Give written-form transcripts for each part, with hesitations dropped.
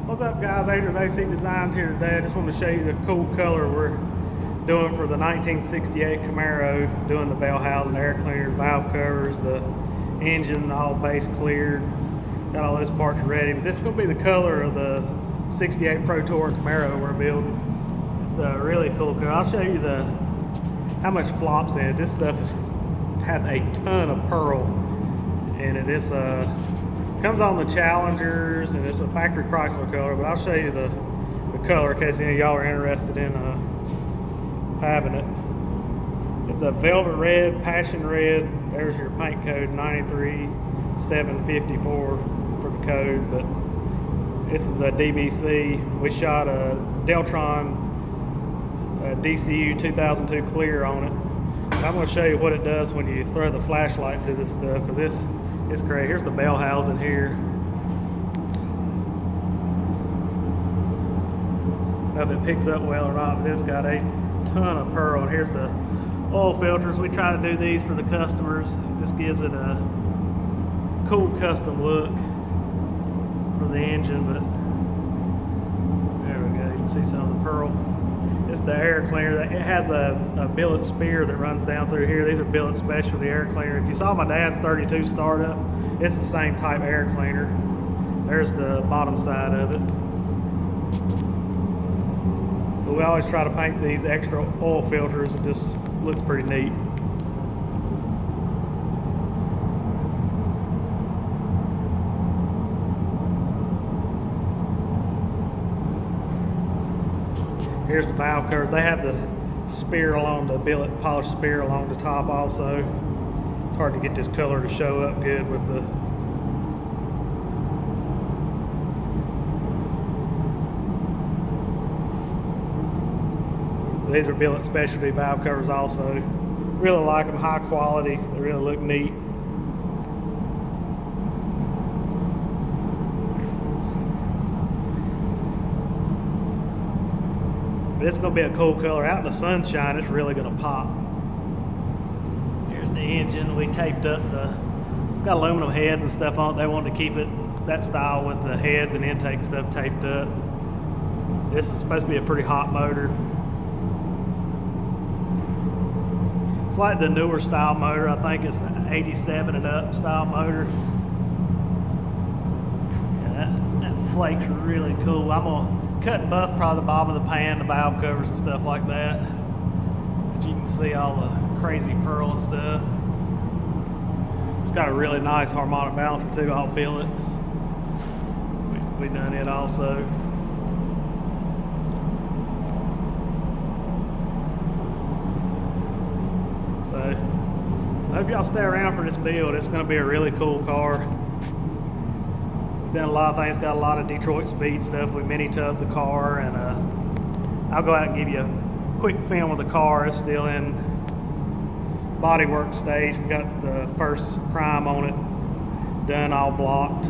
What's up, guys? Adrian AC Designs here today. I just want to show you the cool color we're doing for the 1968 Camaro, doing the bell housing, air cleaners, valve covers, the engine all base cleared, got all those parts ready. But this is going to be the color of the 68 Pro Tour Camaro we're building. It's a really cool color. I'll show you how much flops in it. This stuff has a ton of pearl in it. It's comes on the Challengers, and it's a factory Chrysler color, but I'll show you the color in case any of y'all are interested in having it. It's a velvet red, passion red. There's your paint code 93754 for the code, but this is a DBC. We shot a Deltron DCU 2002 clear on it. I'm going to show you what it does when you throw the flashlight to this stuff, because it's great. Here's the bell housing here. I don't know if it picks up well or not, but it's got a ton of pearl. And here's the oil filters. We try to do these for the customers. It just gives it a cool custom look for the engine. But there we go. You can see some of the pearl. It's the air cleaner. It has a billet spear that runs down through here. These are billet specialty air cleaner. If you saw my dad's 32 startup, it's the same type air cleaner. There's the bottom side of it. But we always try to paint these extra oil filters. It just looks pretty neat. Here's the valve covers. They have the spear along the billet, polished spear along the top also. It's hard to get this color to show up good with the these are billet specialty valve covers also. Really like them, high quality. They really look neat. But it's going to be a cool color. Out in the sunshine, it's really going to pop. Here's the engine. We taped up it's got aluminum heads and stuff on it. They wanted to keep it that style with the heads and intake stuff taped up. This is supposed to be a pretty hot motor. It's like the newer style motor. I think it's an 87 and up style motor. Yeah, that flake's really cool. I'm going to cut and buff probably the bottom of the pan, the valve covers and stuff like that. But you can see all the crazy pearl and stuff. It's got a really nice harmonic balancer too, all billet. We done it also. So I hope y'all stay around for this build. It's going to be a really cool car. Done a lot of things, got a lot of Detroit speed stuff. We mini tubbed the car, and I'll go out and give you a quick film of the car. It's still in bodywork stage. We got the first prime on it done, all blocked,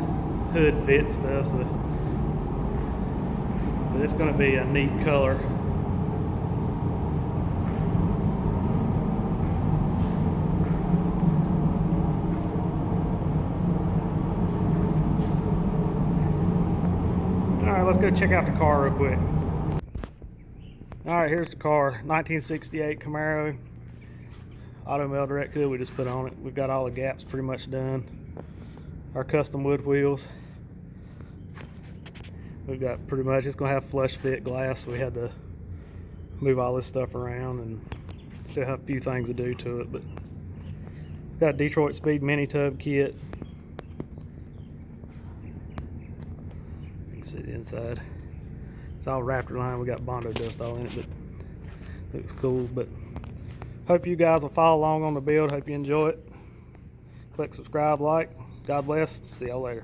hood fit stuff. So, but it's going to be a neat color. Alright, let's go check out the car real quick. Alright, here's the car. 1968 Camaro. Auto Mel Direct Hood we just put on it. We've got all the gaps pretty much done. Our custom wood wheels. We've got pretty much, it's going to have flush fit glass, so we had to move all this stuff around and still have a few things to do to it. But it's got a Detroit Speed mini tub kit. See the inside. It's all Raptor line. We got Bondo dust all in it, but it looks cool. But hope you guys will follow along on the build. Hope you enjoy it. Click subscribe, like. God bless. See y'all later.